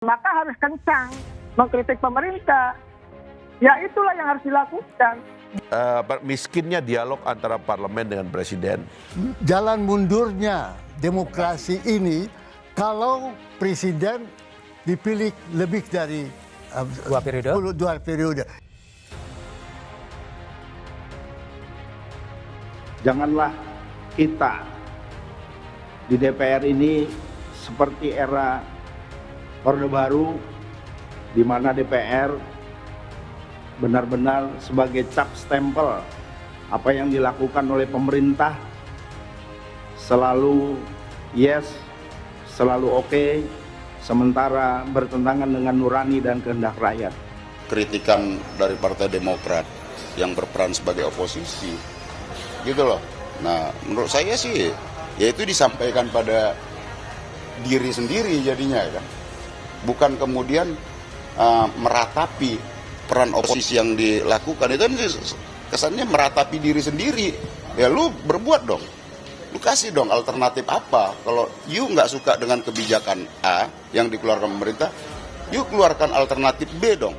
Maka harus kencang mengkritik pemerintah. Ya itulah yang harus dilakukan. Miskinnya dialog antara parlemen dengan presiden. Jalan mundurnya demokrasi ini kalau presiden dipilih lebih dari dua periode. Janganlah kita di DPR ini seperti era Orde Baru, di mana DPR benar-benar sebagai cap stempel apa yang dilakukan oleh pemerintah, selalu yes, selalu oke, sementara bertentangan dengan nurani dan kehendak rakyat. Kritikan dari Partai Demokrat yang berperan sebagai oposisi, gitu loh. Nah, menurut saya sih, ya itu disampaikan pada diri sendiri jadinya kan, bukan kemudian meratapi peran oposisi yang dilakukan. Itu kan kesannya meratapi diri sendiri. Ya lu berbuat dong, lu kasih dong alternatif apa. Kalau you nggak suka dengan kebijakan A yang dikeluarkan pemerintah, you keluarkan alternatif B dong.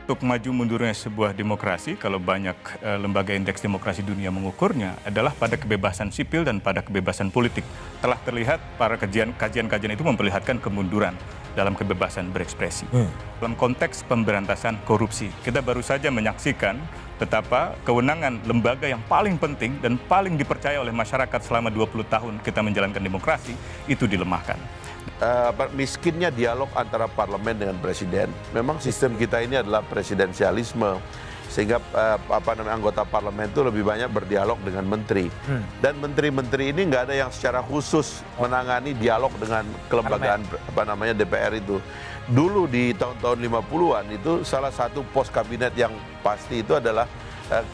Untuk maju mundurnya sebuah demokrasi, kalau banyak lembaga indeks demokrasi dunia mengukurnya, adalah pada kebebasan sipil dan pada kebebasan politik. Telah terlihat para kajian-kajian itu memperlihatkan kemunduran dalam kebebasan berekspresi. Dalam konteks pemberantasan korupsi, kita baru saja menyaksikan betapa kewenangan lembaga yang paling penting dan paling dipercaya oleh masyarakat selama 20 tahun kita menjalankan demokrasi, itu dilemahkan. Miskinnya dialog antara parlemen dengan presiden. Memang sistem kita ini adalah presidensialisme, sehingga anggota parlemen itu lebih banyak berdialog dengan menteri. Dan menteri-menteri ini nggak ada yang secara khusus menangani dialog dengan kelembagaan DPR itu. Dulu di tahun-tahun 50-an itu salah satu pos kabinet yang pasti itu adalah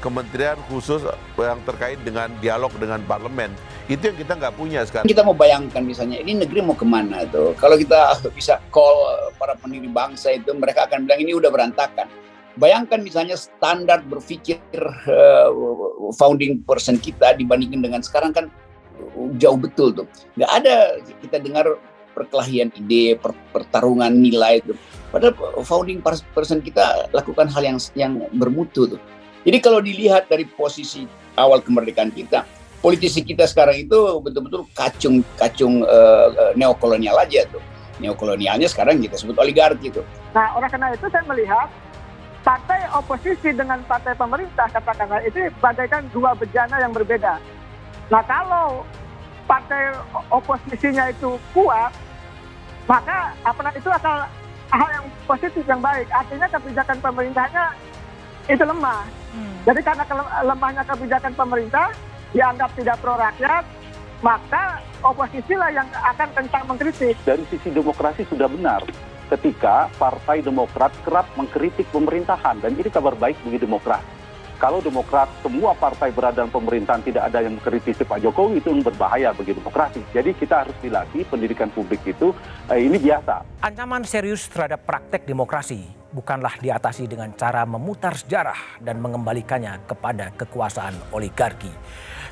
kementerian khusus yang terkait dengan dialog dengan parlemen. Itu yang kita nggak punya sekarang. Kita mau bayangkan misalnya, ini negeri mau kemana tuh? Kalau kita bisa call para pendiri bangsa itu, mereka akan bilang ini udah berantakan. Bayangkan misalnya standar berpikir founding person kita dibandingkan dengan sekarang kan jauh betul tuh. Nggak ada kita dengar perkelahian ide, pertarungan nilai itu. Padahal founding person kita lakukan hal yang bermutu tuh. Jadi kalau dilihat dari posisi awal kemerdekaan kita, politisi kita sekarang itu betul-betul kacung neokolonial aja tuh. Neokolonialnya sekarang kita sebut oligarki tuh. Nah, oleh karena itu saya melihat partai oposisi dengan partai pemerintah katakanlah itu bagaikan dua bejana yang berbeda. Nah, kalau partai oposisinya itu kuat, maka itu akan hal yang positif yang baik. Artinya kebijakan pemerintahnya itu lemah. Jadi karena lemahnya kebijakan pemerintah dianggap tidak pro rakyat, maka oposisi lah yang akan kencang mengkritik. Dari sisi demokrasi sudah benar ketika Partai Demokrat kerap mengkritik pemerintahan, dan ini kabar baik bagi Demokrat. Kalau Demokrat, semua partai berada dalam pemerintahan, tidak ada yang mengkritisi Pak Jokowi, itu berbahaya bagi demokrasi. Jadi kita harus dilatih pendidikan publik itu, ini biasa. Ancaman serius terhadap praktek demokrasi bukanlah diatasi dengan cara memutar sejarah dan mengembalikannya kepada kekuasaan oligarki.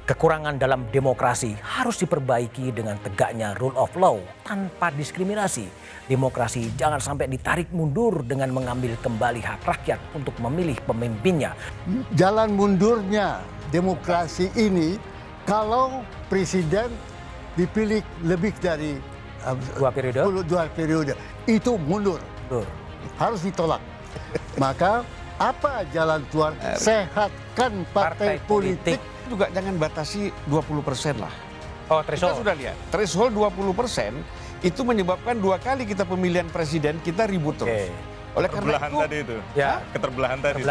Kekurangan dalam demokrasi harus diperbaiki dengan tegaknya rule of law tanpa diskriminasi. Demokrasi jangan sampai ditarik mundur dengan mengambil kembali hak rakyat untuk memilih pemimpinnya. Jalan mundurnya demokrasi ini kalau presiden dipilih lebih dari dua periode, itu mundur. Harus ditolak. Maka apa jalan keluar? Sehatkan partai politik. Juga jangan batasi 20% lah. Oh, threshold. Kita sudah lihat, threshold 20% itu menyebabkan 2 kali kita pemilihan presiden kita ribut terus. Oleh karena itu, keterbelahan tadi.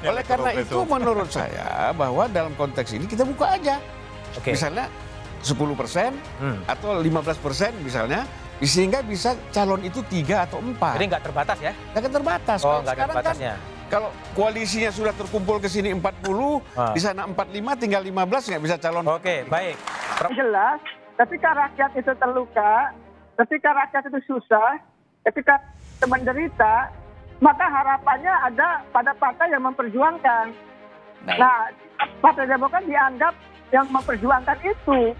Oleh karena itu menurut saya bahwa dalam konteks ini kita buka aja. Misalnya 10% atau 15% misalnya, sehingga bisa calon itu 3 atau 4. Jadi nggak terbatas ya? Nggak terbatas. Oh, nggak ada batasnya. Kalau koalisinya sudah terkumpul ke sini 40, di sana 45, tinggal 15 nggak bisa calon. Oke, baik. Jelas, ketika rakyat itu terluka, ketika rakyat itu susah, ketika menderita, maka harapannya ada pada partai yang memperjuangkan. Nah, Partai Demokrat dianggap yang memperjuangkan itu.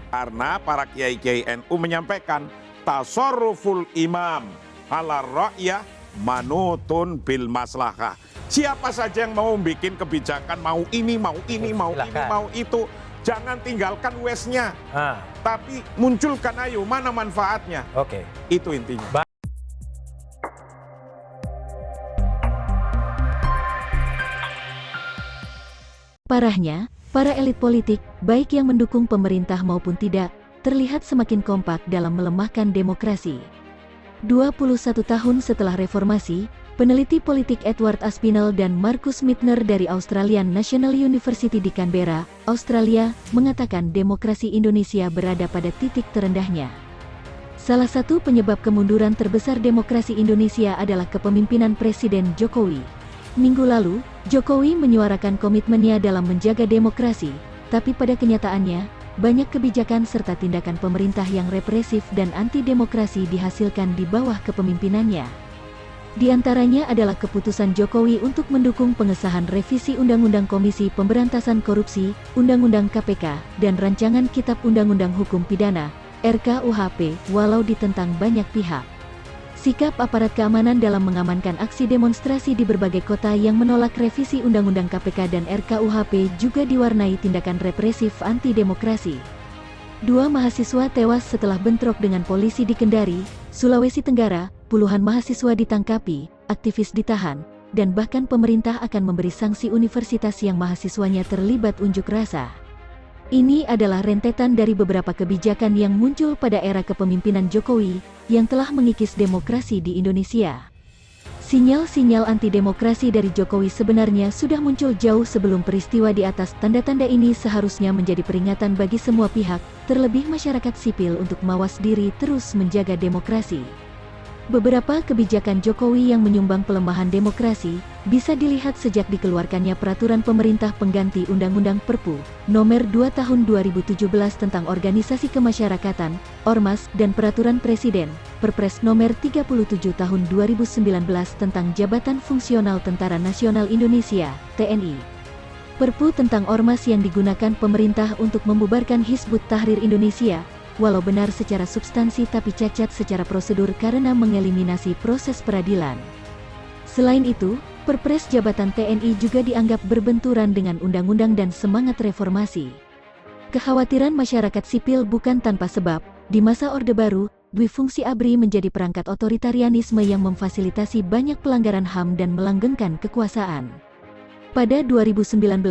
Karena para kiai-kiai NU menyampaikan tasarruful imam ala ra'yah manutun bil maslahah. Siapa saja yang mau bikin kebijakan, mau ini, mau ini, mau ini, mau itu, jangan tinggalkan waste-nya. Tapi munculkan ayo mana manfaatnya. Oke. Itu intinya. Parahnya, para elit politik, baik yang mendukung pemerintah maupun tidak, terlihat semakin kompak dalam melemahkan demokrasi. 21 tahun setelah reformasi, peneliti politik Edward Aspinall dan Marcus Mittner dari Australian National University di Canberra, Australia, mengatakan demokrasi Indonesia berada pada titik terendahnya. Salah satu penyebab kemunduran terbesar demokrasi Indonesia adalah kepemimpinan Presiden Jokowi. Minggu lalu, Jokowi menyuarakan komitmennya dalam menjaga demokrasi, tapi pada kenyataannya, banyak kebijakan serta tindakan pemerintah yang represif dan anti-demokrasi dihasilkan di bawah kepemimpinannya. Di antaranya adalah keputusan Jokowi untuk mendukung pengesahan revisi Undang-Undang Komisi Pemberantasan Korupsi, Undang-Undang KPK, dan Rancangan Kitab Undang-Undang Hukum Pidana, RKUHP, walau ditentang banyak pihak. Sikap aparat keamanan dalam mengamankan aksi demonstrasi di berbagai kota yang menolak revisi Undang-Undang KPK dan RKUHP juga diwarnai tindakan represif anti-demokrasi. 2 mahasiswa tewas setelah bentrok dengan polisi di Kendari, Sulawesi Tenggara, puluhan mahasiswa ditangkapi, aktivis ditahan, dan bahkan pemerintah akan memberi sanksi universitas yang mahasiswanya terlibat unjuk rasa. Ini adalah rentetan dari beberapa kebijakan yang muncul pada era kepemimpinan Jokowi, yang telah mengikis demokrasi di Indonesia. Sinyal-sinyal anti-demokrasi dari Jokowi sebenarnya sudah muncul jauh sebelum peristiwa di atas. Tanda-tanda ini seharusnya menjadi peringatan bagi semua pihak, terlebih masyarakat sipil untuk mawas diri terus menjaga demokrasi. Beberapa kebijakan Jokowi yang menyumbang pelemahan demokrasi bisa dilihat sejak dikeluarkannya peraturan pemerintah pengganti Undang-Undang Perpu Nomor 2 Tahun 2017 tentang Organisasi Kemasyarakatan, Ormas, dan Peraturan Presiden, Perpres Nomor 37 Tahun 2019 tentang Jabatan Fungsional Tentara Nasional Indonesia, TNI. Perpu tentang Ormas yang digunakan pemerintah untuk membubarkan Hizbut Tahrir Indonesia, walau benar secara substansi tapi cacat secara prosedur karena mengeliminasi proses peradilan. Selain itu, Perpres Jabatan TNI juga dianggap berbenturan dengan undang-undang dan semangat reformasi. Kekhawatiran masyarakat sipil bukan tanpa sebab, di masa Orde Baru, Dwifungsi ABRI menjadi perangkat otoritarianisme yang memfasilitasi banyak pelanggaran HAM dan melanggengkan kekuasaan. Pada 2019,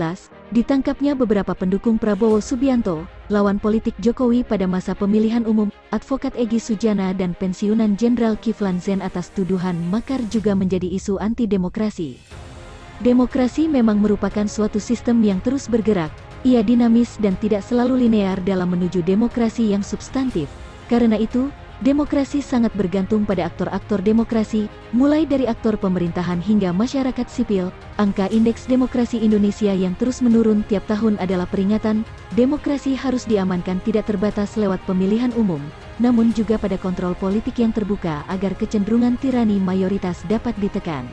ditangkapnya beberapa pendukung Prabowo Subianto, lawan politik Jokowi pada masa pemilihan umum, Advokat Egy Sujana dan pensiunan Jenderal Kiflan Zen atas tuduhan makar juga menjadi isu anti-demokrasi. Demokrasi memang merupakan suatu sistem yang terus bergerak, ia dinamis dan tidak selalu linear dalam menuju demokrasi yang substantif. Karena itu, demokrasi sangat bergantung pada aktor-aktor demokrasi, mulai dari aktor pemerintahan hingga masyarakat sipil. Angka Indeks Demokrasi Indonesia yang terus menurun tiap tahun adalah peringatan, demokrasi harus diamankan tidak terbatas lewat pemilihan umum, namun juga pada kontrol politik yang terbuka agar kecenderungan tirani mayoritas dapat ditekan.